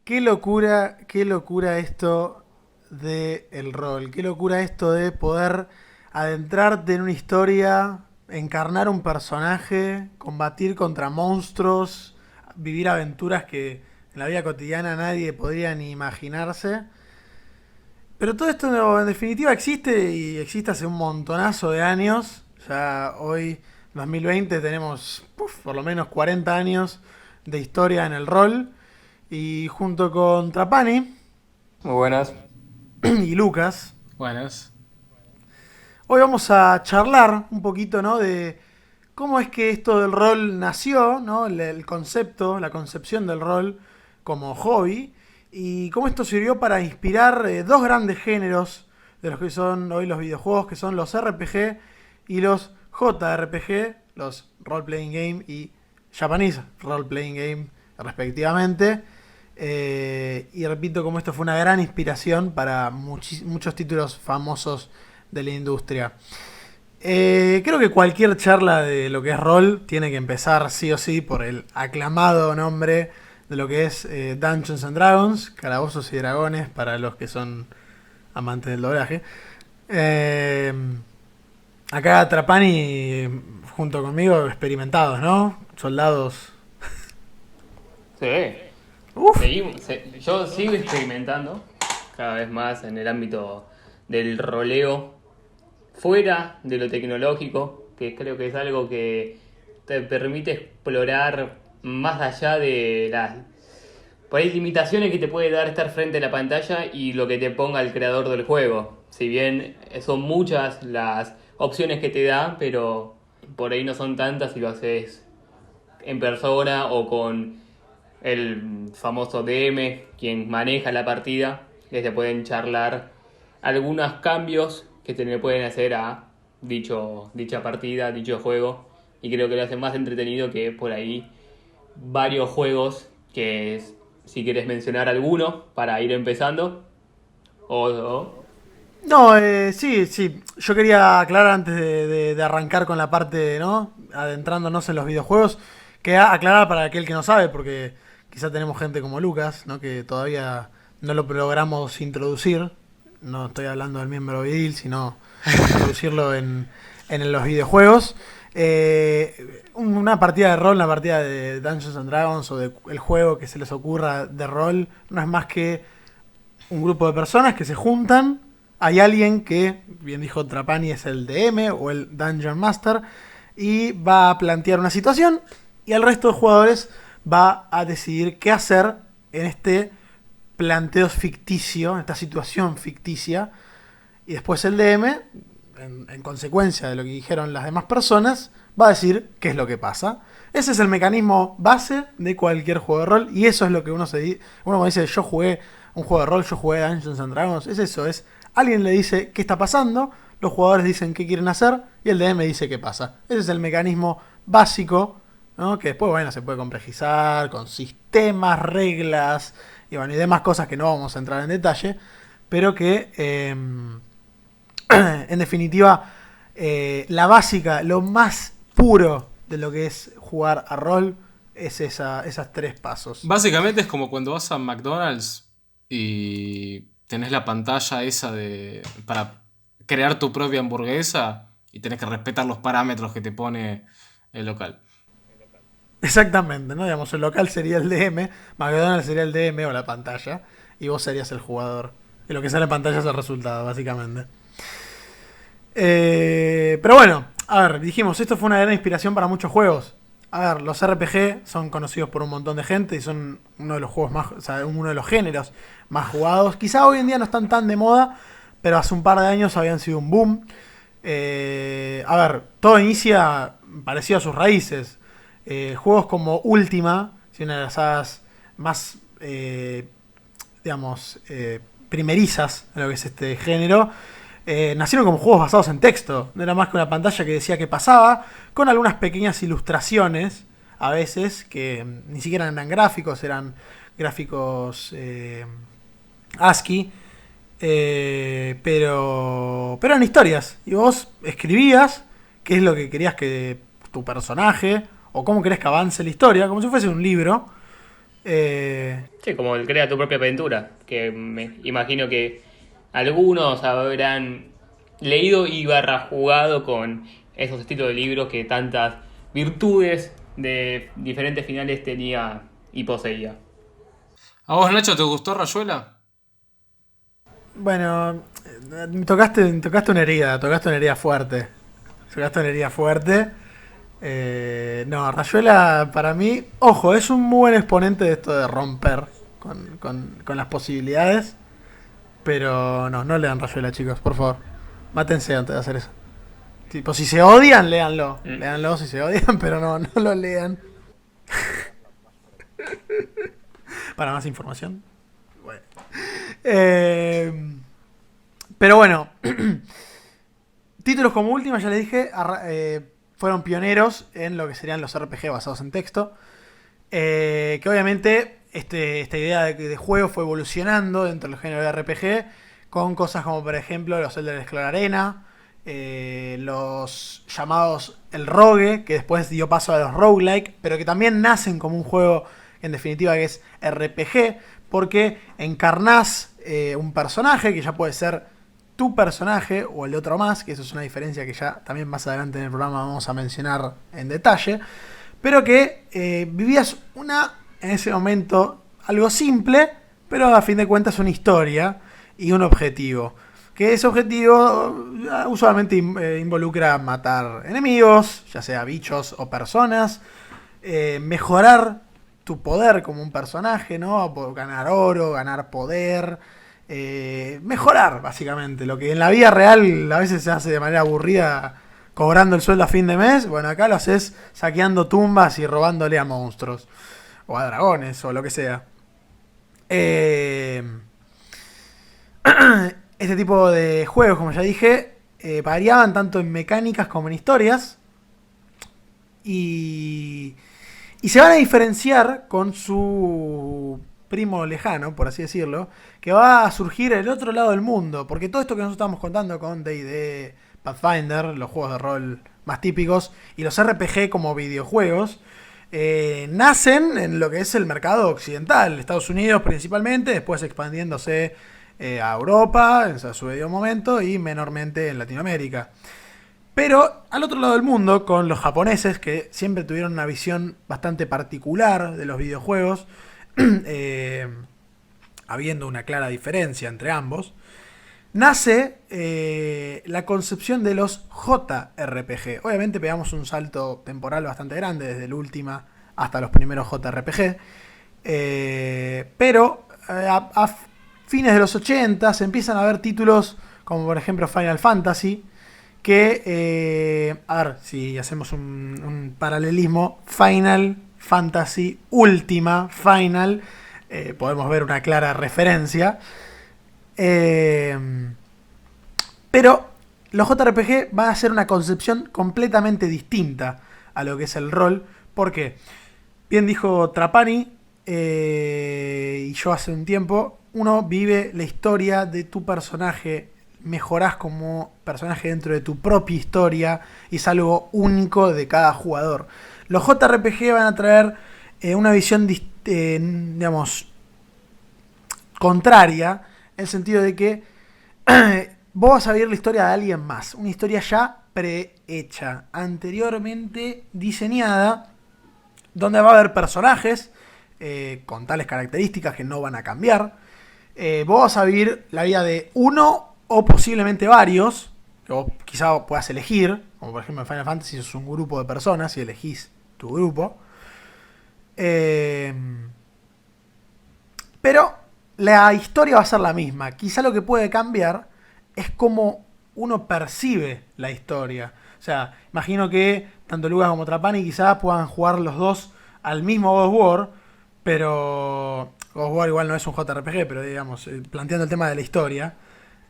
qué locura esto de el rol, qué locura esto de poder adentrarte en una historia, encarnar un personaje, combatir contra monstruos, vivir aventuras que en la vida cotidiana nadie podría ni imaginarse. Pero todo esto en definitiva existe y existe hace un montonazo de años. Ya hoy, 2020, tenemos por lo menos 40 años de historia en el rol. Y junto con Trapani Muy buenas. y Lucas, Buenas. hoy vamos a charlar un poquito, ¿no? De cómo es que esto del rol nació, ¿no? El concepto, la concepción del rol como hobby y cómo esto sirvió para inspirar dos grandes géneros de los que son hoy los videojuegos, que son los RPG y los JRPG, los Role Playing Game y Japanese Role Playing Game respectivamente. Y repito, como esto fue una gran inspiración para muchos títulos famosos de la industria. Creo que cualquier charla de lo que es rol tiene que empezar sí o sí por el aclamado nombre de lo que es Dungeons and Dragons, Calabozos y Dragones para los que son amantes del doblaje. Eh, Acá Trapani junto conmigo experimentados, ¿no? Soldados. Sí. Uf. Yo sigo experimentando cada vez más en el ámbito del roleo fuera de lo tecnológico, que creo que es algo que te permite explorar más allá de las por ahí limitaciones que te puede dar estar frente a la pantalla y lo que te ponga el creador del juego. Si bien son muchas las opciones que te da, pero por ahí no son tantas si lo haces en persona o con el famoso DM, quien maneja la partida, que se pueden charlar algunos cambios que se le pueden hacer a dicha partida, dicho juego, y creo que lo hace más entretenido que por ahí varios juegos si quieres mencionar alguno para ir empezando, o No, sí, sí. Yo quería aclarar antes de arrancar con la parte, ¿no? Adentrándonos en los videojuegos, que aclarar para aquel que no sabe, porque quizá tenemos gente como Lucas, ¿no? Que todavía no lo logramos introducir. No estoy hablando del miembro viril, sino introducirlo en los videojuegos. Una partida de rol, una partida de Dungeons and Dragons o de el juego que se les ocurra de rol, no es más que un grupo de personas que se juntan. Hay alguien que, bien dijo Trapani, es el DM o el Dungeon Master y va a plantear una situación y el resto de jugadores va a decidir qué hacer en este planteo ficticio, en esta situación ficticia. Y después el DM, en consecuencia de lo que dijeron las demás personas, va a decir qué es lo que pasa. Ese es el mecanismo base de cualquier juego de rol y eso es lo que uno cuando dice yo jugué un juego de rol, yo jugué Dungeons and Dragons, es eso, es alguien le dice qué está pasando, los jugadores dicen qué quieren hacer y el DM dice qué pasa. Ese es el mecanismo básico, ¿no? Que después, bueno, se puede complejizar con sistemas, reglas y, bueno, y demás cosas que no vamos a entrar en detalle, pero que en definitiva la básica, lo más puro de lo que es jugar a rol es esas tres pasos. Básicamente es como cuando vas a McDonald's y tenés la pantalla esa para crear tu propia hamburguesa y tenés que respetar los parámetros que te pone el local. Exactamente, ¿no? Digamos, el local sería el DM, McDonald's sería el DM o la pantalla, y vos serías el jugador. Y lo que sale en pantalla es el resultado, básicamente. Pero bueno, a ver, dijimos, esto fue una gran inspiración para muchos juegos. A ver, los RPG son conocidos por un montón de gente y son uno de los juegos más, o sea, uno de los géneros más jugados. Quizá hoy en día no están tan de moda, pero hace un par de años habían sido un boom. A ver, todo inicia parecido a sus raíces. Juegos como Ultima, una de las sagas más, digamos, primerizas en lo que es este género, nacieron como juegos basados en texto. No era más que una pantalla que decía qué pasaba, con algunas pequeñas ilustraciones, a veces, que ni siquiera eran gráficos, eran gráficos ASCII, pero eran historias. Y vos escribías qué es lo que querías que tu personaje, o cómo querés que avance la historia, como si fuese un libro. Sí, como el crea tu propia aventura, que me imagino que algunos habrán leído y barra jugado con esos estilos de libros que tantas virtudes de diferentes finales tenía y poseía. ¿A vos, Nacho, te gustó Rayuela? Bueno, tocaste una herida fuerte. Tocaste una herida fuerte. No, Rayuela para mí, ojo, es un muy buen exponente de esto de romper con las posibilidades. Pero no, no lean Rayuela, chicos, por favor. Mátense antes de hacer eso. Tipo, si se odian, léanlo. Mm. Léanlo si se odian, pero no lo lean. Para más información. Bueno. Eh, pero bueno, títulos como última, ya les dije, fueron pioneros en lo que serían los RPG basados en texto. Que obviamente esta idea de juego fue evolucionando dentro del género de RPG con cosas como por ejemplo los Elder Scrolls Arena, los llamados el Rogue, que después dio paso a los roguelike, pero que también nacen como un juego en definitiva que es RPG, porque encarnás un personaje que ya puede ser tu personaje o el de otro más, que eso es una diferencia que ya también más adelante en el programa vamos a mencionar en detalle, pero que vivías en ese momento, algo simple, pero a fin de cuentas una historia y un objetivo. Que ese objetivo usualmente involucra matar enemigos, ya sea bichos o personas, mejorar tu poder como un personaje, ¿no? Ganar oro, ganar poder, mejorar básicamente. Lo que en la vida real a veces se hace de manera aburrida cobrando el sueldo a fin de mes, bueno, acá lo haces saqueando tumbas y robándole a monstruos. O a dragones, o lo que sea. Este tipo de juegos, como ya dije, variaban tanto en mecánicas como en historias. Y se van a diferenciar con su primo lejano, por así decirlo, que va a surgir el otro lado del mundo. Porque todo esto que nosotros estamos contando con D&D, Pathfinder, los juegos de rol más típicos, y los RPG como videojuegos, nacen en lo que es el mercado occidental, Estados Unidos principalmente, después expandiéndose a Europa en su debido momento y menormente en Latinoamérica. Pero al otro lado del mundo, con los japoneses, que siempre tuvieron una visión bastante particular de los videojuegos, habiendo una clara diferencia entre ambos, nace la concepción de los JRPG. Obviamente pegamos un salto temporal bastante grande, desde el Ultima hasta los primeros JRPG, pero a fines de los 80 se empiezan a ver títulos como por ejemplo Final Fantasy, que, a ver si hacemos un paralelismo, Final Fantasy Ultima Final, podemos ver una clara referencia. Pero los JRPG van a ser una concepción completamente distinta a lo que es el rol. Porque, bien dijo Trapani, y yo hace un tiempo, uno vive la historia de tu personaje, mejorás como personaje dentro de tu propia historia y es algo único de cada jugador. Los JRPG van a traer una visión, digamos, contraria, en el sentido de que vos vas a vivir la historia de alguien más, una historia ya prehecha, anteriormente diseñada, donde va a haber personajes con tales características que no van a cambiar. Vos vas a vivir la vida de uno o posiblemente varios, que vos quizá puedas elegir, como por ejemplo en Final Fantasy es un grupo de personas y elegís tu grupo. Pero la historia va a ser la misma. Quizá lo que puede cambiar es cómo uno percibe la historia. O sea, imagino que tanto Lucas como Trapani quizás puedan jugar los dos al mismo God of War, pero God of War igual no es un JRPG, pero digamos, planteando el tema de la historia,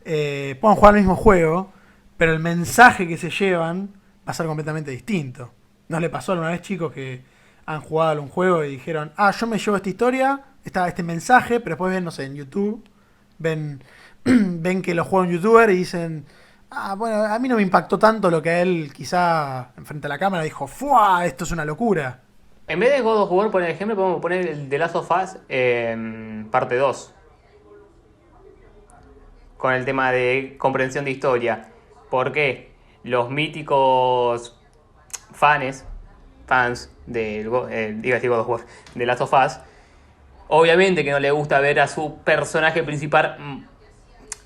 puedan jugar el mismo juego, pero el mensaje que se llevan va a ser completamente distinto. ¿No le pasó alguna vez, chicos, que han jugado un juego y dijeron, yo me llevo esta historia, este mensaje, pero después ven, no sé, en YouTube, ven que lo juega un youtuber y dicen, bueno, a mí no me impactó tanto lo que a él quizá enfrente a la cámara dijo, ¡fua! Esto es una locura. En vez de God of War, por ejemplo, podemos poner el The Last of Us parte 2. Con el tema de comprensión de historia. ¿Por qué? Los míticos fans del iba a decir God of War, de Last of Us, obviamente que no le gusta ver a su personaje principal.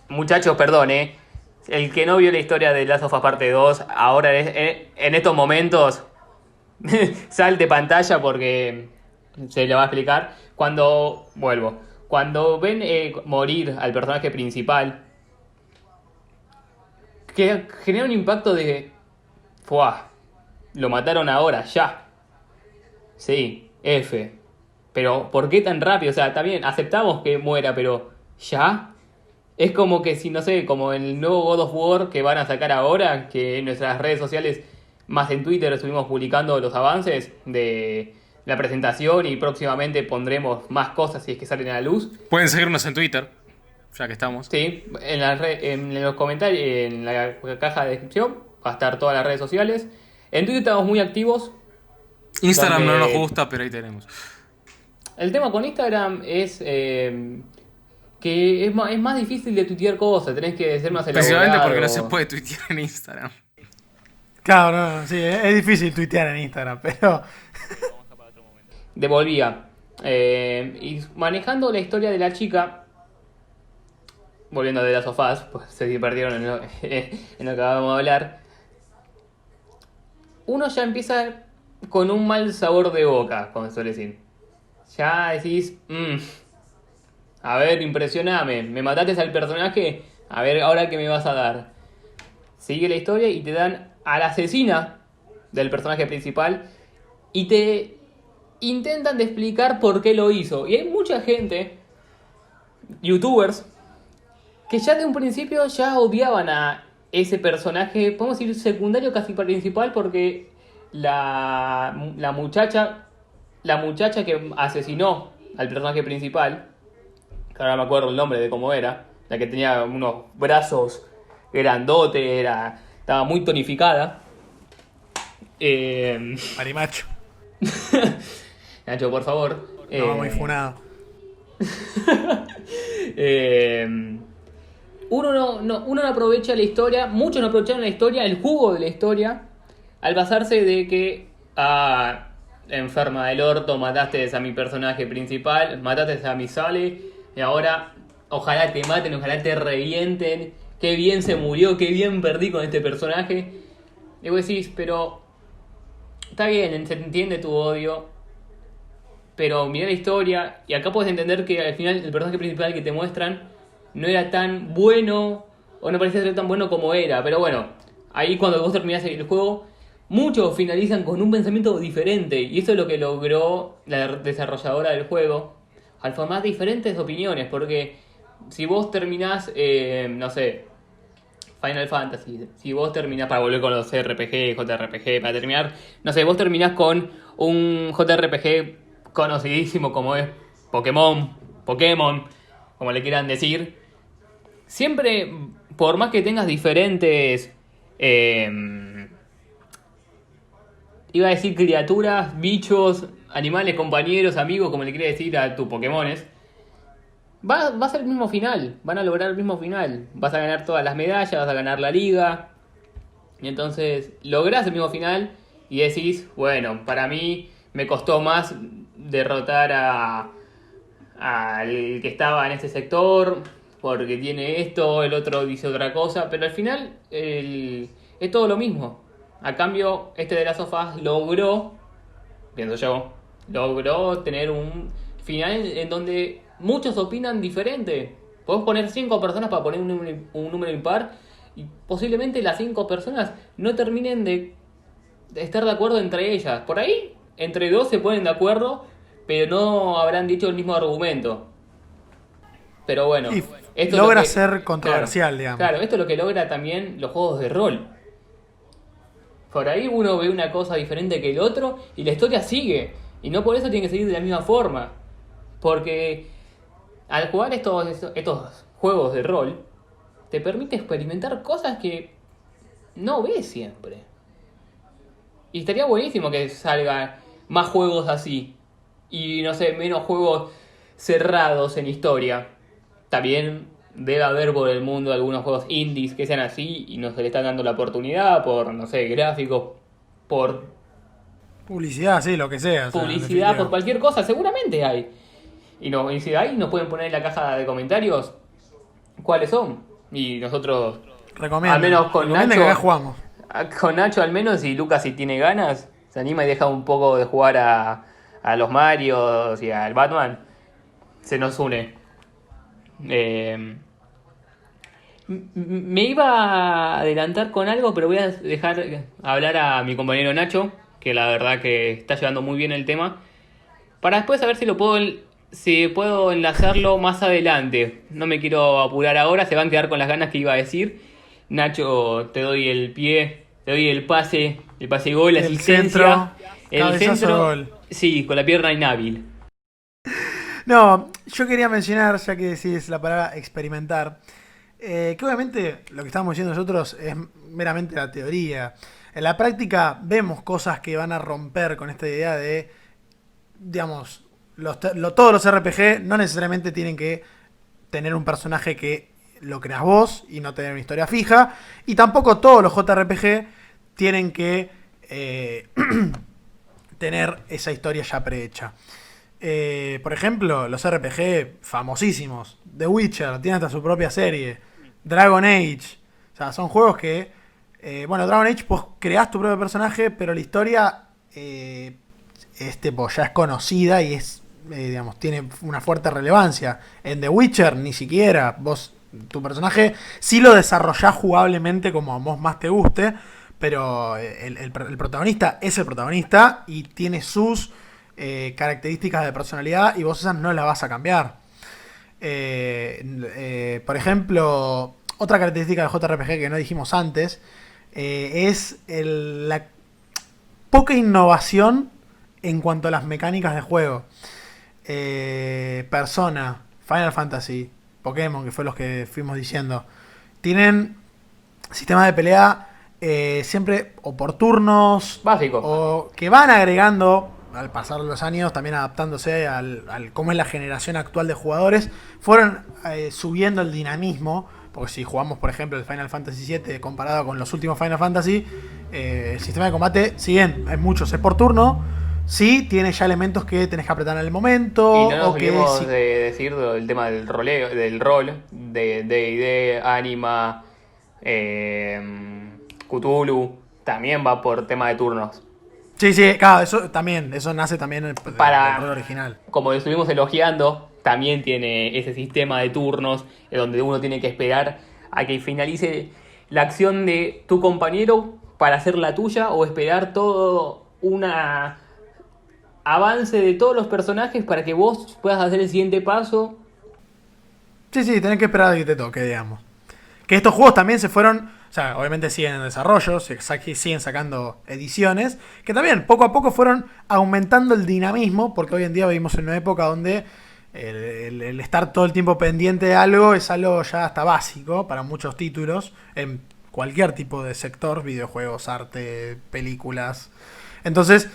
Muchachos, perdón, el que no vio la historia de Last of Us parte 2, ahora en estos momentos salte pantalla porque se le va a explicar. Cuando ven morir al personaje principal, que genera un impacto de ¡fua! Lo mataron ahora, ya. Sí, F. Pero ¿por qué tan rápido? O sea, está bien, aceptamos que muera, pero ¿ya? Es como que si, no sé, como el nuevo God of War que van a sacar ahora, que en nuestras redes sociales, más en Twitter, estuvimos publicando los avances de la presentación y próximamente pondremos más cosas si es que salen a la luz. Pueden seguirnos en Twitter, ya que estamos. Sí, en los comentarios, en la caja de descripción, va a estar todas las redes sociales. En Twitter estamos muy activos. Instagram donde no nos gusta, pero ahí tenemos. El tema con Instagram es que es más difícil de tuitear cosas, tenés que ser más elaborado. Principalmente porque no se puede tuitear en Instagram. Claro, no, sí, es difícil tuitear en Instagram, pero... Devolvía. Y manejando la historia de la chica, volviendo de las sofás, pues se perdieron en lo que acabamos de hablar, uno ya empieza con un mal sabor de boca, como se suele decir. Ya decís, a ver, impresioname, me mataste al personaje, a ver ahora qué me vas a dar. Sigue la historia y te dan a la asesina del personaje principal y te intentan de explicar por qué lo hizo. Y hay mucha gente, youtubers, que ya de un principio ya odiaban a ese personaje, podemos decir secundario casi principal, porque la muchacha que asesinó al personaje principal, que ahora me acuerdo el nombre de cómo era, la que tenía unos brazos grandotes, estaba muy tonificada. Marimacho. Nacho, por favor. No, muy funado. Uno no aprovecha la historia, muchos no aprovecharon la historia, el jugo de la historia, al basarse de que enferma del orto, mataste a mi personaje principal, mataste a mi Sally, y ahora ojalá te maten, ojalá te revienten, qué bien se murió, qué bien perdí con este personaje. Y vos decís, pero está bien, se entiende tu odio, pero mirá la historia, y acá puedes entender que al final el personaje principal que te muestran no era tan bueno, o no parecía ser tan bueno como era, pero bueno, ahí cuando vos terminás el juego, muchos finalizan con un pensamiento diferente, y eso es lo que logró la desarrolladora del juego, al formar diferentes opiniones, porque si vos terminás, no sé, Final Fantasy, si vos terminás, para volver con los RPG, JRPG, para terminar, no sé, vos terminás con un JRPG conocidísimo como es Pokémon, como le quieran decir, siempre, por más que tengas diferentes, iba a decir criaturas, bichos, animales, compañeros, amigos, como le quiere decir a tus Pokémones, va a ser el mismo final, van a lograr el mismo final, vas a ganar todas las medallas, vas a ganar la liga, y entonces lográs el mismo final y decís, bueno, para mí me costó más derrotar al que estaba en ese sector, porque tiene esto, el otro dice otra cosa, pero al final es todo lo mismo. A cambio, este de las sofás logró, pienso yo, tener un final en donde muchos opinan diferente. Podés poner 5 personas para poner un número impar y posiblemente las 5 personas no terminen de estar de acuerdo entre ellas. Por ahí, entre 2 se ponen de acuerdo, pero no habrán dicho el mismo argumento. Pero bueno, Y esto logra es lo que, ser controversial, claro, digamos. Claro, esto es lo que logra también los juegos de rol. Por ahí uno ve una cosa diferente que el otro y la historia sigue. Y no por eso tiene que seguir de la misma forma. Porque al jugar estos juegos de rol, te permite experimentar cosas que no ves siempre. Y estaría buenísimo que salga más juegos así. Y no sé, menos juegos cerrados en historia. También debe haber por el mundo algunos juegos indies que sean así y no se le están dando la oportunidad por, no sé, gráficos, por Publicidad, sí, lo que sea. O sea, en publicidad, por definitiva. cualquier cosa, seguramente hay. Y si hay, nos pueden poner en la caja de comentarios cuáles son. Y nosotros, al Recomienden. menos con Recomienden que acá Nacho, jugamos. con Nacho al menos, y Lucas si tiene ganas, se anima y deja un poco de jugar a los Marios y al Batman, se nos une. Eh, Me iba a adelantar con algo, pero voy a dejar hablar a mi compañero Nacho, que la verdad que está llevando muy bien el tema, para después saber si puedo enlazarlo más adelante. No me quiero apurar ahora, se van a quedar con las ganas que iba a decir. Nacho, te doy el pie, te doy el pase gol, la El asistencia, centro, el cabezazo, centro, gol. sí, con la pierna inhábil. No, yo quería mencionar, ya que decís la palabra experimentar, que obviamente lo que estamos diciendo nosotros es meramente la teoría. En la práctica vemos cosas que van a romper con esta idea de, digamos, todos los RPG no necesariamente tienen que tener un personaje que lo creas vos y no tener una historia fija. Y tampoco todos los JRPG tienen que tener esa historia ya prehecha. Por ejemplo, los RPG famosísimos. The Witcher tiene hasta su propia serie. Dragon Age. O sea, son juegos que... bueno, Dragon Age, pues creás tu propio personaje, pero la historia ya es conocida y es, digamos, tiene una fuerte relevancia. En The Witcher, ni siquiera. Vos, tu personaje, sí lo desarrollás jugablemente como a vos más te guste, pero el protagonista es el protagonista y tiene sus características de personalidad y vos esas no las vas a cambiar. Por ejemplo, otra característica del JRPG que no dijimos antes es la poca innovación en cuanto a las mecánicas de juego. Persona, Final Fantasy, Pokémon, que fue los que fuimos diciendo, tienen sistemas de pelea siempre o por turnos Básico. o que van agregando al pasar los años, también adaptándose al cómo es la generación actual de jugadores, fueron subiendo el dinamismo. Porque si jugamos, por ejemplo, el Final Fantasy VII comparado con los últimos Final Fantasy, el sistema de combate, si bien hay muchos, es por turno, sí tiene ya elementos que tenés que apretar en el momento. Y no nos o que olvidemos si- de decir el tema del roleo, del rol, de D&D, Anima, Cthulhu, también va por tema de turnos. Sí, sí, claro, eso nace también del rol original. Como lo estuvimos elogiando, también tiene ese sistema de turnos donde uno tiene que esperar a que finalice la acción de tu compañero para hacer la tuya o esperar todo una avance de todos los personajes para que vos puedas hacer el siguiente paso. Sí, sí, tenés que esperar a que te toque, digamos. Que estos juegos también se fueron, o sea, obviamente siguen en desarrollo, siguen sacando ediciones, que también poco a poco fueron aumentando el dinamismo, porque hoy en día vivimos en una época donde el estar todo el tiempo pendiente de algo es algo ya hasta básico para muchos títulos, en cualquier tipo de sector, videojuegos, arte, películas. Entonces,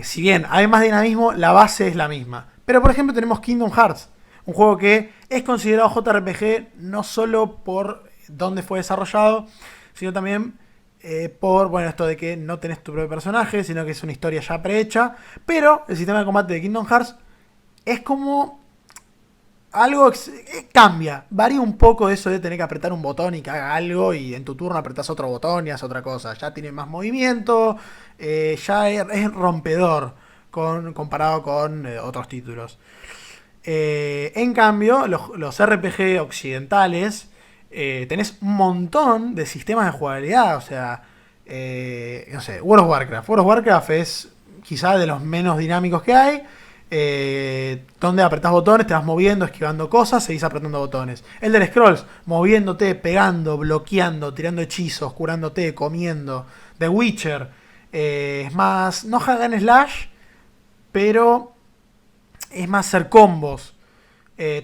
si bien hay más dinamismo, la base es la misma. Pero por ejemplo tenemos Kingdom Hearts, un juego que es considerado JRPG no solo por dónde fue desarrollado, sino también por, bueno, esto de que no tenés tu propio personaje, sino que es una historia ya prehecha. Pero el sistema de combate de Kingdom Hearts es como algo cambia, varía un poco eso de tener que apretar un botón y que haga algo y en tu turno apretás otro botón y haces otra cosa. Ya tiene más movimiento, ya es rompedor comparado con otros títulos. En cambio, los RPG occidentales tenés un montón de sistemas de jugabilidad. O sea, no sé, World of Warcraft. World of Warcraft es quizá de los menos dinámicos que hay. Donde apretás botones, te vas moviendo, esquivando cosas, seguís apretando botones. Elder Scrolls, moviéndote, pegando, bloqueando, tirando hechizos, curándote, comiendo. The Witcher, es más, no hack and slash, pero es más hacer combos.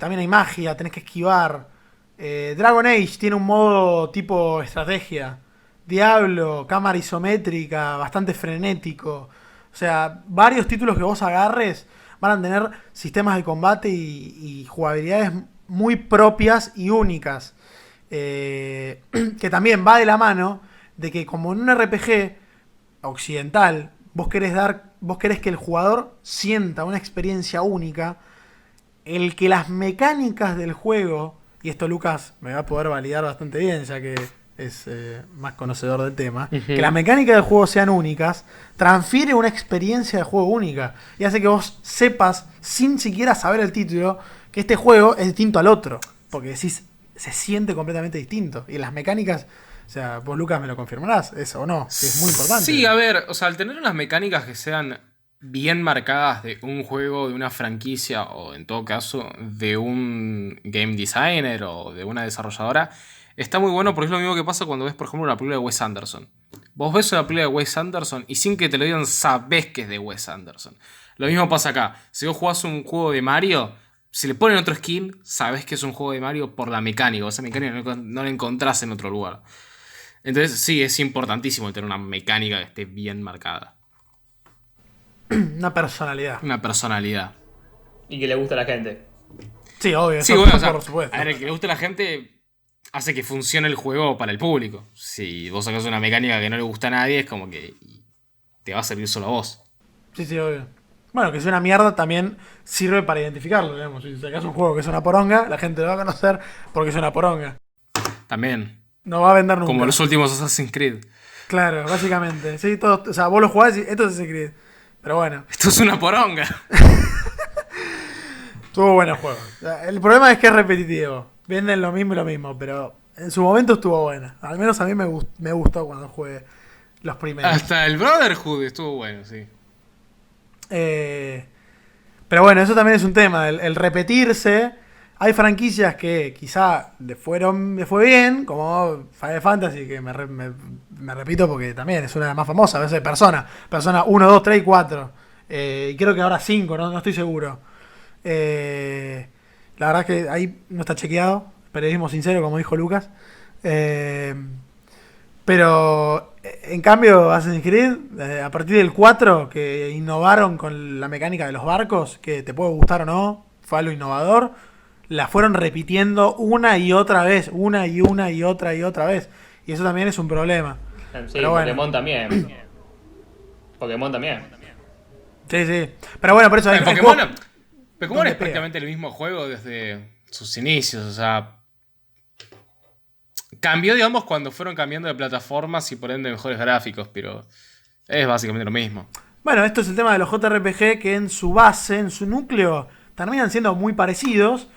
También hay magia, tenés que esquivar. Dragon Age tiene un modo tipo estrategia, Diablo, cámara isométrica, bastante frenético. O sea, varios títulos que vos agarres van a tener sistemas de combate y jugabilidades muy propias y únicas. Que también va de la mano de que como en un RPG occidental, vos querés que el jugador sienta una experiencia única, el que las mecánicas del juego, y esto Lucas me va a poder validar bastante bien, ya que es más conocedor del tema, que las mecánicas del juego sean únicas, transfiere una experiencia de juego única y hace que vos sepas, sin siquiera saber el título, que este juego es distinto al otro, porque decís, se siente completamente distinto. Y las mecánicas, o sea, vos Lucas me lo confirmarás, eso o no, que es muy importante. Sí, a ver, o sea, al tener unas mecánicas que sean bien marcadas de un juego, de una franquicia o en todo caso de un game designer o de una desarrolladora, está muy bueno porque es lo mismo que pasa cuando ves, por ejemplo, una película de Wes Anderson. Vos ves una película de Wes Anderson y sin que te lo digan sabés que es de Wes Anderson. Lo mismo pasa acá. Si vos jugás un juego de Mario, si le ponen otro skin, sabés que es un juego de Mario por la mecánica. Esa mecánica no la encontrás en otro lugar. Entonces sí, es importantísimo tener una mecánica que esté bien marcada. Una personalidad. Una personalidad. Y que le gusta a la gente. Sí, obvio, Sí, eso bueno, o sea, por supuesto. a ver, el que le guste a la gente hace que funcione el juego para el público. Si vos sacás una mecánica que no le gusta a nadie, es como que te va a servir solo a vos. Sí, sí, obvio. Bueno, que sea una mierda también sirve para identificarlo, digamos. Si sacas un juego que es una poronga, la gente lo va a conocer porque es una poronga. También. No va a vender nunca. Como los últimos Assassin's Creed. Claro, básicamente. Sí, todo, o sea, vos lo jugás y esto es Assassin's Creed. Pero bueno, Esto es una poronga. estuvo bueno el juego. O sea, el problema es que es repetitivo. Venden lo mismo, pero en su momento estuvo bueno. Al menos a mí me gustó cuando jugué los primeros. Hasta el Brotherhood estuvo bueno, sí. Pero bueno, eso también es un tema, el repetirse. Hay franquicias que quizá le fue bien, como Final Fantasy, que me repito porque también es una de las más famosas. A veces Persona 1, 2, 3 y 4. Y creo que ahora 5, no estoy seguro. La verdad es que ahí no está chequeado, periodismo sincero, como dijo Lucas. Pero en cambio Assassin's Creed, a partir del 4, que innovaron con la mecánica de los barcos, que te puede gustar o no, fue algo innovador, la fueron repitiendo una y otra vez, una y otra vez. Y eso también es un problema. Sí, pero bueno. Pokémon también. Pokémon también. Sí, sí. Pero bueno, por eso hay Pokémon, juegos Pokémon donde es pega. prácticamente el mismo juego desde sus inicios, o sea, cambió, digamos, cuando fueron cambiando de plataformas y por ende mejores gráficos, pero es básicamente lo mismo. Bueno, esto es el tema de los JRPG que en su base, en su núcleo, terminan siendo muy parecidos.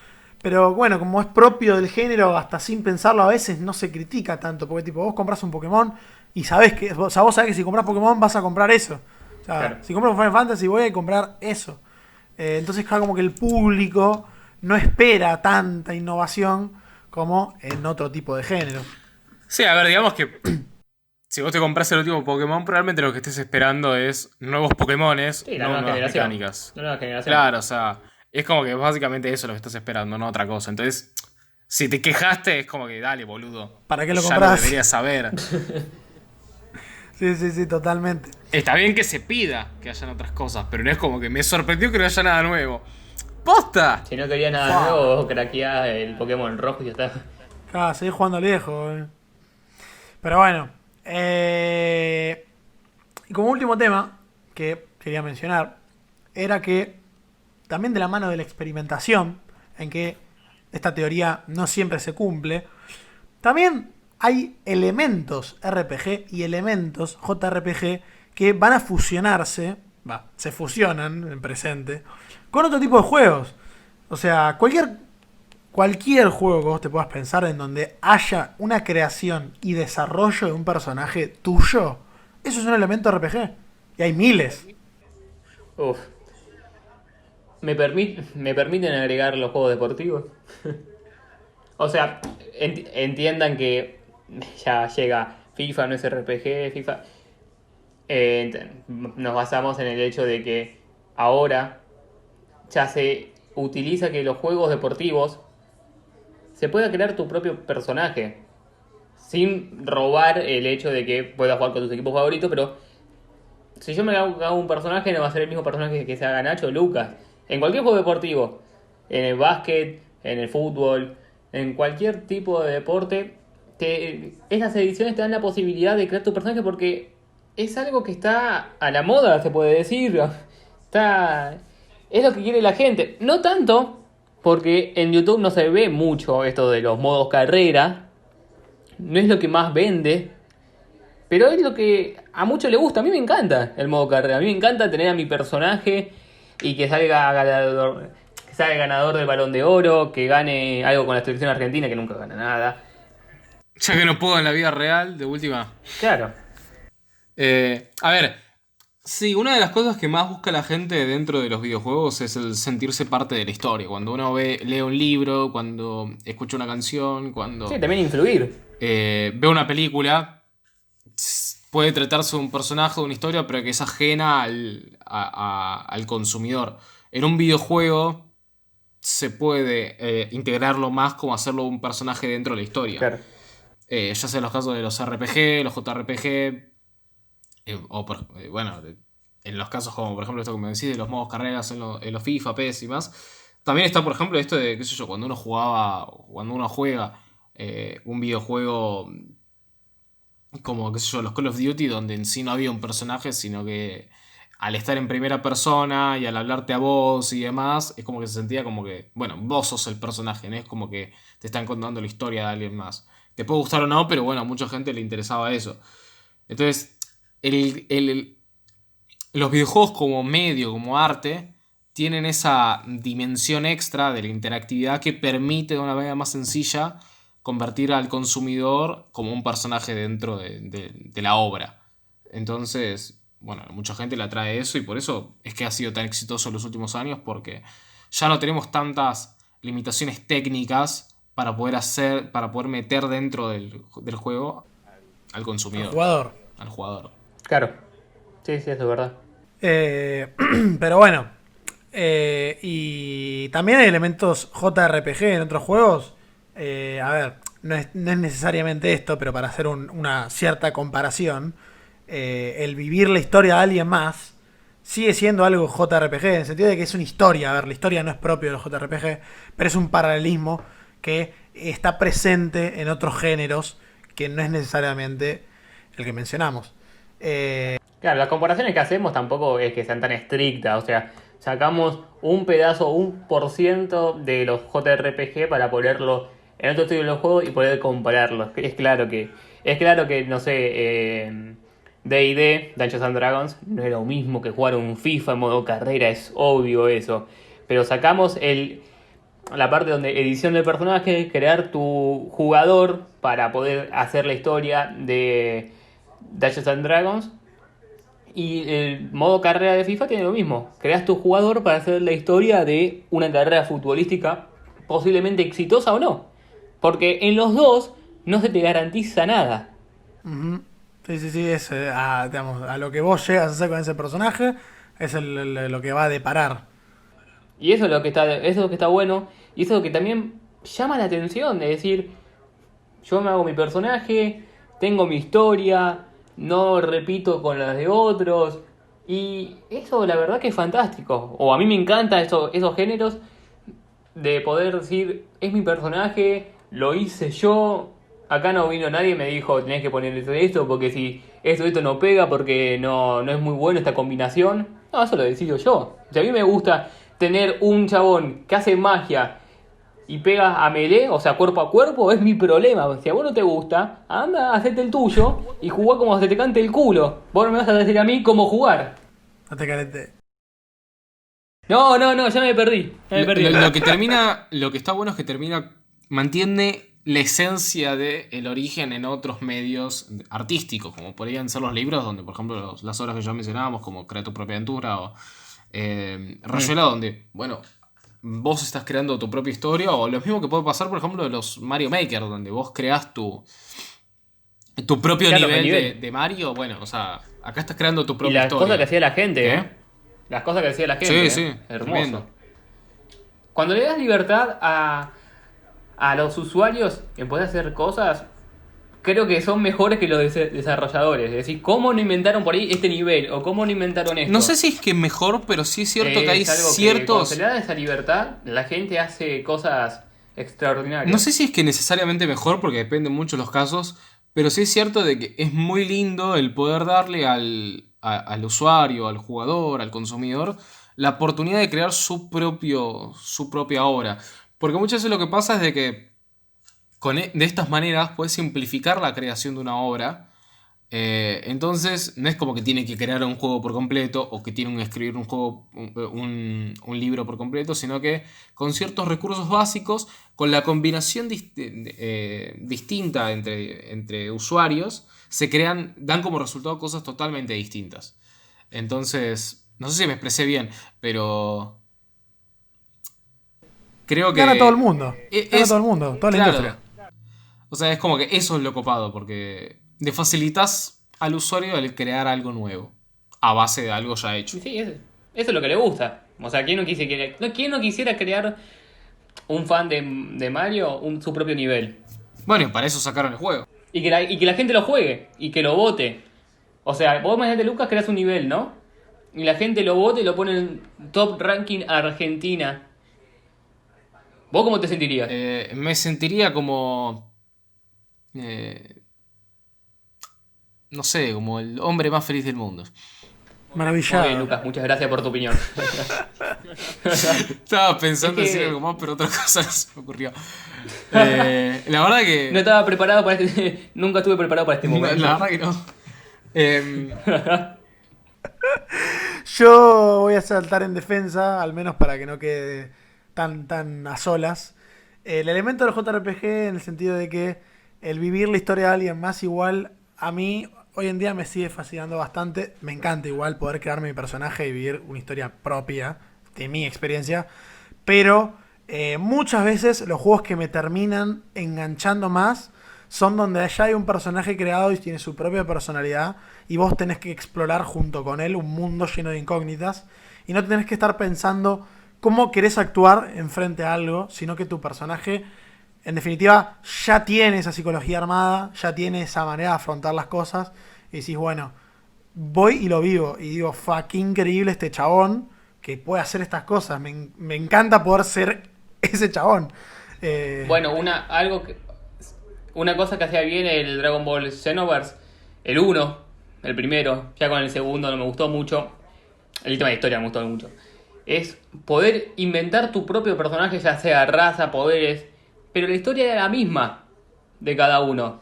Pero bueno, como es propio del género, hasta sin pensarlo a veces no se critica tanto. Porque tipo, vos compras un Pokémon y sabés que, o sea, vos sabés que si compras Pokémon vas a comprar eso. O sea, Claro. si compras un Final Fantasy voy a comprar eso. Entonces como que el público no espera tanta innovación como en otro tipo de género. Sí, a ver, digamos que si vos te compras el último Pokémon, probablemente lo que estés esperando es nuevos Pokémones, Sí, la no nueva nuevas generación. mecánicas. La nueva generación. Claro, o sea, es como que básicamente eso es lo que estás esperando, no otra cosa. Entonces, si te quejaste, es como que dale, boludo. ¿Para qué lo Ya compras? lo deberías saber. Sí, sí, sí, totalmente. Está bien que se pida que hayan otras cosas, pero no es como que me sorprendió que no haya nada nuevo. ¡Posta! Si no querías nada nuevo, vos craqueás el Pokémon rojo y ya está. Claro, seguís jugando al viejo. Pero bueno. Y como último tema que quería mencionar, era que también de la mano de la experimentación, en que esta teoría no siempre se cumple, también hay elementos RPG y elementos JRPG que van a fusionarse, se fusionan en presente, con otro tipo de juegos. O sea, cualquier juego que vos te puedas pensar en donde haya una creación y desarrollo de un personaje tuyo, eso es un elemento RPG. Y hay miles. Uf. ¿Me permiten agregar los juegos deportivos? O sea, entiendan que ya llega FIFA, no es RPG, FIFA. Nos basamos en el hecho de que ahora ya se utiliza que los juegos deportivos se pueda crear tu propio personaje. sin robar el hecho de que puedas jugar con tus equipos favoritos, pero si yo me hago un personaje, no va a ser el mismo personaje que se haga Nacho o Lucas. En cualquier juego deportivo, en el básquet, en el fútbol, en cualquier tipo de deporte, esas ediciones te dan la posibilidad de crear tu personaje porque es algo que está a la moda, se puede decir. Es lo que quiere la gente. No tanto, porque en YouTube no se ve mucho esto de los modos carrera. No es lo que más vende. Pero es lo que a muchos les gusta. A mí me encanta el modo carrera. A mí me encanta tener a mi personaje y que salga ganador del Balón de Oro, que gane algo con la selección argentina, que nunca gana nada. Ya que no puedo en la vida real, de última. Claro. A ver, sí, una de las cosas que más busca la gente dentro de los videojuegos es el sentirse parte de la historia. Cuando uno lee un libro, cuando escucha una canción, cuando Sí, también influir. ve una película, puede tratarse de un personaje, de una historia, pero que es ajena al consumidor. En un videojuego se puede integrarlo más como hacerlo un personaje dentro de la historia. Claro. Ya sea en los casos de los RPG, los JRPG, bueno, en los casos como por ejemplo esto que me decís de los modos carreras en los FIFA, PES y más. También está por ejemplo esto de, qué sé yo, cuando uno juega un videojuego como, qué sé yo, los Call of Duty, donde en sí no había un personaje, sino que al estar en primera persona y al hablarte a vos y demás, es como que se sentía como que, bueno, vos sos el personaje, ¿no? Es como que te están contando la historia de alguien más. Te puede gustar o no, pero bueno, a mucha gente le interesaba eso. Entonces, los videojuegos como medio, como arte, tienen esa dimensión extra de la interactividad que permite de una manera más sencilla convertir al consumidor como un personaje dentro de la obra. Entonces, bueno, mucha gente le atrae eso y por eso es que ha sido tan exitoso en los últimos años, porque ya no tenemos tantas limitaciones técnicas para poder meter dentro del juego al consumidor, El jugador. al jugador. Claro. Sí, eso es verdad. Pero bueno. Y también hay elementos JRPG en otros juegos. A ver, no es necesariamente esto, pero para hacer una cierta comparación, el vivir la historia de alguien más sigue siendo algo JRPG, en el sentido de que es una historia. A ver, la historia no es propio de los JRPG, pero es un paralelismo que está presente en otros géneros que no es necesariamente el que mencionamos. Claro, las comparaciones que hacemos tampoco es que sean tan estrictas, o sea, sacamos un pedazo, 1% de los JRPG para ponerlo en otro estilo de los juegos y poder compararlos. Es claro que no sé, D&D, Dungeons and Dragons, no es lo mismo que jugar un FIFA en modo carrera, es obvio eso. Pero sacamos la parte donde edición del personaje, crear tu jugador para poder hacer la historia de Dungeons and Dragons. Y el modo carrera de FIFA tiene lo mismo. Creas tu jugador para hacer la historia de una carrera futbolística posiblemente exitosa o no. Porque en los dos no se te garantiza nada. Ujú. Sí, es digamos, a lo que vos llegas a hacer con ese personaje es lo que va a deparar. Y eso es lo que está bueno. Y eso es lo que también llama la atención. De decir, yo me hago mi personaje, tengo mi historia, no repito con las de otros. Y eso la verdad que es fantástico. O a mí me encantan esos géneros de poder decir, es mi personaje, lo hice yo. Acá no vino nadie y me dijo, tenés que poner esto porque si esto no pega porque no es muy bueno esta combinación. No, eso lo decido yo. Si a mí me gusta tener un chabón que hace magia y pega a melee, o sea, cuerpo a cuerpo, es mi problema. Si a vos no te gusta, anda, hacete el tuyo y jugá como se te cante el culo. Vos no me vas a decir a mí cómo jugar. No te calentes. No, ya me perdí. Lo que está bueno es que mantiene la esencia del origen en otros medios artísticos, como podrían ser los libros, donde por ejemplo las obras que ya mencionábamos, como Crea tu propia aventura o Rayuela, donde, bueno, vos estás creando tu propia historia, o lo mismo que puede pasar, por ejemplo, de los Mario Maker, donde vos creás tu propio nivel de Mario. Bueno, o sea, acá estás creando tu Y propia las historia. cosas que hacía la gente, ¿Qué? Las cosas que hacía la gente. Sí, Hermoso. tremendo. Cuando le das libertad a los usuarios en poder hacer cosas, creo que son mejores que los desarrolladores. Es decir, ¿cómo no inventaron por ahí este nivel? ¿O cómo no inventaron esto? No sé si es que mejor, pero sí es cierto que hay Es algo que ciertos... cuando se le da esa libertad, la gente hace cosas extraordinarias. No sé si es que necesariamente mejor, porque depende mucho de los casos, pero sí es cierto de que es muy lindo el poder darle al usuario, al jugador, al consumidor, la oportunidad de crear su propia obra. Porque muchas veces lo que pasa es de que de estas maneras puedes simplificar la creación de una obra. Entonces no es como que tiene que crear un juego por completo o que tiene que escribir un juego, un libro por completo, sino que con ciertos recursos básicos, con la combinación distinta entre usuarios, dan como resultado cosas totalmente distintas. Entonces, no sé si me expresé bien, pero creo que Gana todo el mundo. Gana es, todo el mundo, toda la claro, industria. o sea, es como que eso es lo copado, porque le facilitas al usuario el crear algo nuevo, a base de algo ya hecho. Sí, eso es lo que le gusta. O sea, ¿quién no quisiera crear un fan de Mario su propio nivel? Bueno, y para eso sacaron el juego. Y que la gente lo juegue y que lo vote. O sea, vos imagínate, Lucas, creas un nivel, ¿no? Y la gente lo vote y lo pone en top ranking Argentina. ¿Vos cómo te sentirías? Me sentiría como... no sé, como el hombre más feliz del mundo. Muy Maravillado. bien, Lucas, muchas gracias por tu opinión. Estaba pensando en Es que- decir algo más, pero otra cosa no se me ocurrió. La verdad que... No estaba preparado para este... Nunca estuve preparado para este momento. La verdad que no. Em, Yo voy a saltar en defensa, al menos para que no quede tan a solas. El elemento del JRPG en el sentido de que el vivir la historia de alguien más igual, a mí hoy en día me sigue fascinando bastante. Me encanta igual poder crearme mi personaje y vivir una historia propia de mi experiencia. Pero muchas veces los juegos que me terminan enganchando más son donde ya hay un personaje creado y tiene su propia personalidad y vos tenés que explorar junto con él un mundo lleno de incógnitas y no tenés que estar pensando cómo querés actuar enfrente a algo, sino que tu personaje en definitiva ya tiene esa psicología armada, ya tiene esa manera de afrontar las cosas y decís, bueno, voy y lo vivo y digo, qué increíble este chabón que puede hacer estas cosas, me encanta poder ser ese chabón. Bueno, una cosa que hacía bien el Dragon Ball Xenoverse, el 1, el primero, ya con el segundo no me gustó mucho, el tema de historia me gustó mucho, es poder inventar tu propio personaje, ya sea raza, poderes, pero la historia era la misma de cada uno,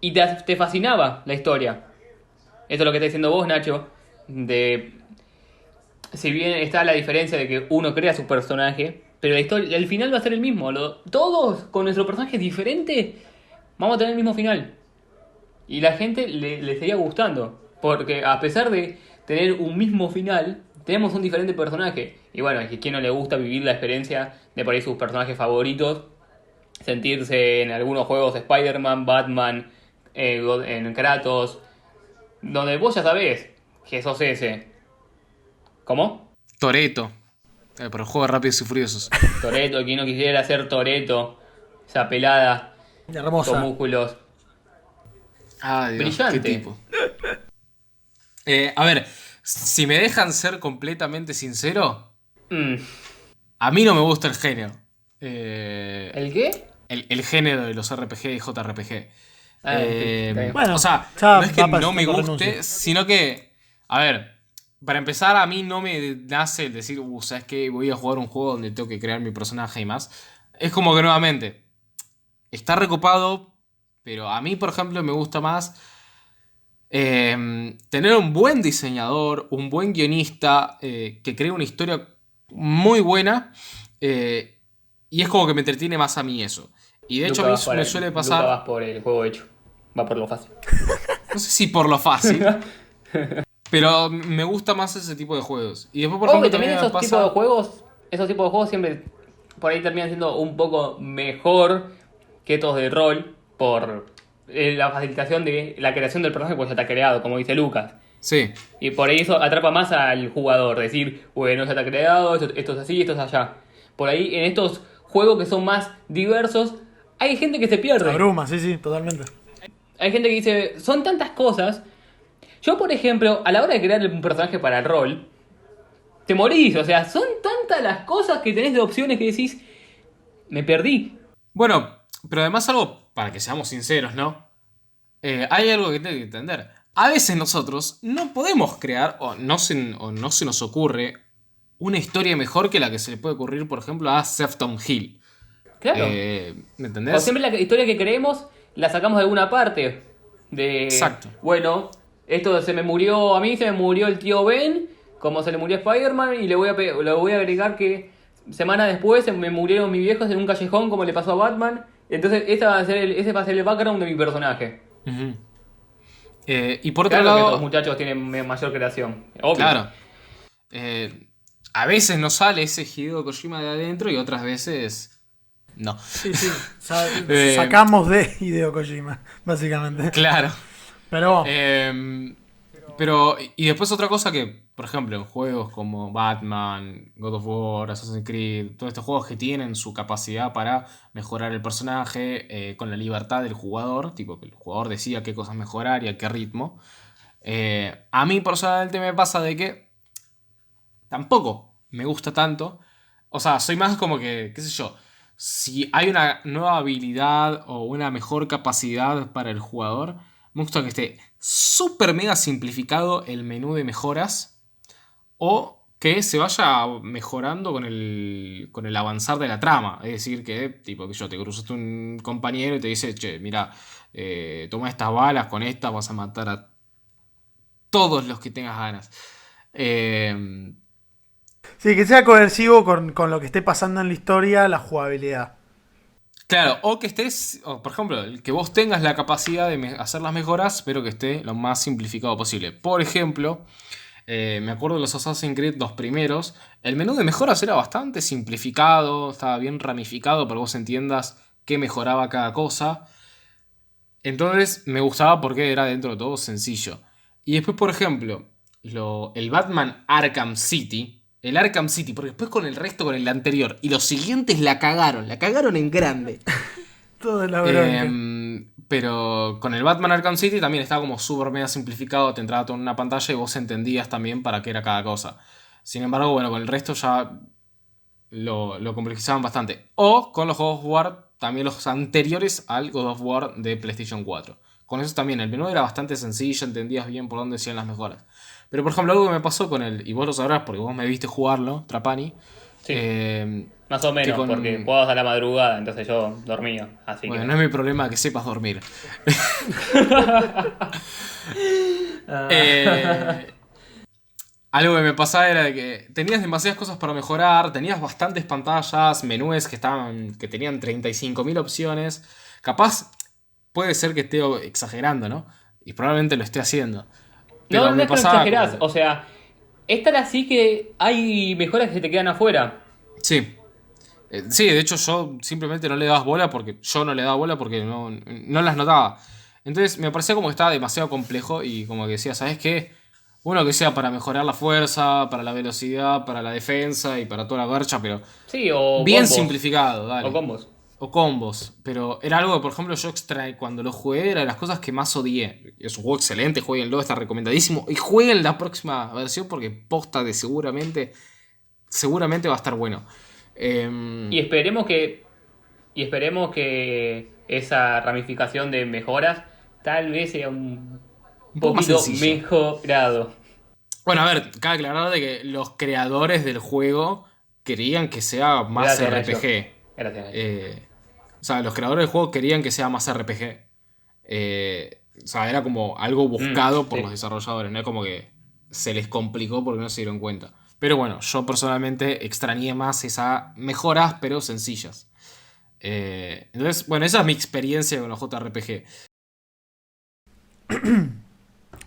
y te fascinaba la historia. Esto es lo que está diciendo vos, Nacho, si bien está la diferencia de que uno crea su personaje, pero la historia, el final va a ser el mismo. Todos con nuestro personaje diferente vamos a tener el mismo final. Y la gente le seguía gustando. Porque a pesar de tener un mismo final, tenemos un diferente personaje. Y bueno, es que a quien no le gusta vivir la experiencia de por ahí sus personajes favoritos. Sentirse en algunos juegos Spider-Man, Batman, en Kratos. Donde vos ya sabés que sos ese. ¿Cómo? Toretto. Pero el juego de Rápidos y Furiosos. Toretto, quien no quisiera ser Toretto. Esa pelada con Hermosa. músculos. Ay, Dios, Brillante. qué tipo. A ver, si me dejan ser completamente sincero, Mm. a mí no me gusta el género. ¿El qué? El género de los RPG y JRPG. Ah, está bien. Bueno, o sea, ya no es que va para no me tu guste, renuncia. sino que, a ver, para empezar, a mí no me nace el decir, ¿sabes qué? Voy a jugar un juego donde tengo que crear mi personaje y más. Es como que nuevamente, está recopado, pero a mí, por ejemplo, me gusta más tener un buen diseñador, un buen guionista que cree una historia muy buena. Y es como que me entretiene más a mí eso. Y de hecho a mí me suele Luca pasar, vas por el juego hecho. Va por lo fácil. no sé si por lo fácil, pero me gusta más ese tipo de juegos. Y después, por Ojo, ejemplo, que también también me esos pasa... tipos de juegos siempre por ahí terminan siendo un poco mejor que estos de rol por la facilitación de la creación del personaje pues ya está creado, como dice Lucas. Sí, Y por ahí eso atrapa más al jugador, decir, bueno, ya está creado, esto es así, esto es allá. Por ahí en estos juegos que son más diversos, hay gente que se pierde. Abruma, sí, totalmente. hay gente que dice, son tantas cosas. Yo, por ejemplo, a la hora de crear un personaje para el rol, te morís. O sea, son tantas las cosas que tenés de opciones que decís, me perdí. Bueno, pero además algo, para que seamos sinceros, ¿no? Hay algo que tengo que entender. A veces nosotros no podemos crear, o no se nos ocurre, una historia mejor que la que se le puede ocurrir, por ejemplo, a Sefton Hill. Claro. ¿Me O entendés? siempre la historia que creemos la sacamos de alguna parte. Exacto. Bueno, esto a mí se me murió el tío Ben, como se le murió a Spider-Man, y le voy a agregar que semanas después me murieron mis viejos en un callejón como le pasó a Batman. Entonces ese va a ser el background de mi personaje. Ujú. Y por otro Claro que lado, estos muchachos tienen mayor creación. Obvio. claro, a veces nos sale ese Hideo Kojima de adentro y otras veces no. Sí, sí. Eh, Sacamos de Hideo Kojima, básicamente. Claro. Pero Pero, y después otra cosa que, por ejemplo, en juegos como Batman, God of War, Assassin's Creed, todos estos juegos que tienen su capacidad para mejorar el personaje con la libertad del jugador, tipo que el jugador decida qué cosas mejorar y a qué ritmo. A mí personalmente me pasa de que tampoco me gusta tanto. O sea, soy más como que, qué sé yo, si hay una nueva habilidad o una mejor capacidad para el jugador, me gusta que esté súper mega simplificado el menú de mejoras o que se vaya mejorando con el avanzar de la trama. Es decir, que tipo que yo te cruzaste un compañero y te dice, che, mira, toma estas balas, con estas vas a matar a todos los que tengas ganas. Eh, sí, que sea coercivo con lo que esté pasando en la historia, la jugabilidad. Claro, o que estés, o por ejemplo, que vos tengas la capacidad de hacer las mejoras, pero que esté lo más simplificado posible. Por ejemplo, me acuerdo de los Assassin's Creed, los primeros, el menú de mejoras era bastante simplificado, estaba bien ramificado para que vos entiendas qué mejoraba cada cosa. Entonces me gustaba porque era dentro de todo sencillo. Y después, por ejemplo, el Batman Arkham City. El Arkham City, porque después con el resto, con el anterior y los siguientes la cagaron en grande. Todo la bronca. Pero con el Batman Arkham City también estaba como súper mega simplificado, te entraba todo en una pantalla y vos entendías también para qué era cada cosa. Sin embargo, bueno, con el resto ya lo complejizaban bastante. O con los juegos of War, también los anteriores al God of War de PlayStation 4. Con eso también, el menú era bastante sencillo, entendías bien por dónde hacían las mejoras. Pero por ejemplo, algo que me pasó con el, y vos lo sabrás porque vos me viste jugarlo, Trapani. Sí. eh, Más o menos, con- porque jugabas a la madrugada, entonces yo dormía. Así bueno, que. no es mi problema que sepas dormir. Eh, Algo que me pasaba era de que tenías demasiadas cosas para mejorar, tenías bastantes pantallas, menús que tenían 35.000 opciones. Capaz puede ser que esté exagerando, ¿no? Y probablemente lo esté haciendo. No, Pero no me es que no pasaba exagerás. como... O sea, es tan así que hay mejoras que se te quedan afuera. Sí. Sí, de hecho yo simplemente no le daba bola porque yo no le daba bola porque no las notaba. Entonces me parecía como que estaba demasiado complejo y como que decía, ¿sabes qué? Uno que sea para mejorar la fuerza, para la velocidad, para la defensa y para toda la garcha, pero Sí, o bien combos. simplificado, dale. O combos. O combos, pero era algo que, por ejemplo, yo cuando lo jugué, era de las cosas que más odié. Es un juego excelente, jueguenlo, está recomendadísimo. Y jueguen la próxima versión porque posta de seguramente va a estar bueno. Y esperemos que. Y esperemos que esa ramificación de mejoras tal vez sea un Un poco más poquito sencillo. mejorado. Bueno, a ver, cabe aclarar de que los creadores del juego querían que sea más Gracias, Nacho. RPG. Gracias, Nacho. O sea, los creadores del juego querían que sea más RPG. O sea, era como algo buscado por sí. los desarrolladores, no es como que se les complicó porque no se dieron cuenta. Pero bueno, yo personalmente extrañé más esas mejoras, pero sencillas. Entonces, bueno, esa es mi experiencia con los JRPG.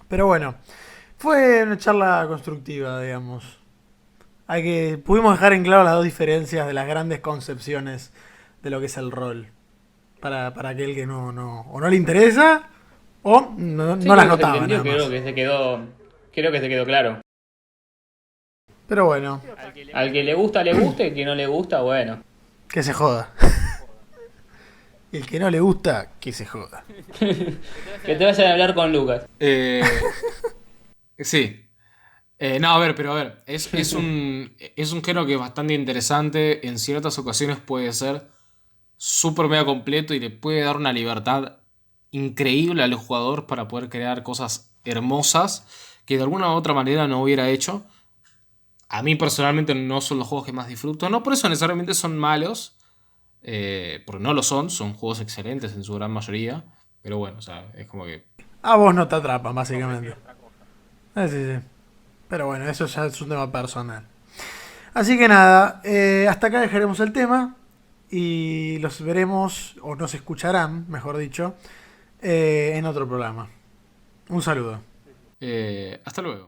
Pero bueno, fue una charla constructiva, digamos. Pudimos dejar en claro las dos diferencias de las grandes concepciones de lo que es el rol. Para aquel que o no le interesa o no Sí, las creo que se notaba entendió, nada más. creo que se quedó claro. Pero bueno, Al que le gusta, le gusta, y que no le gusta, bueno. que se joda. Y el que no le gusta, que se joda. Que te vayan a hablar con Lucas. Sí. No, a ver, es un género que es bastante interesante. En ciertas ocasiones puede ser súper mega completo y le puede dar una libertad increíble al jugador para poder crear cosas hermosas que de alguna u otra manera no hubiera hecho. A mí personalmente no son los juegos que más disfruto. No por eso necesariamente son malos, porque no lo son juegos excelentes en su gran mayoría. Pero bueno, o sea, es como que... A vos no te atrapan, básicamente. Sí, sí. Pero bueno, eso ya es un tema personal. Así que nada, hasta acá dejaremos el tema. Y los veremos, o nos escucharán, mejor dicho, en otro programa. Un saludo. hasta luego.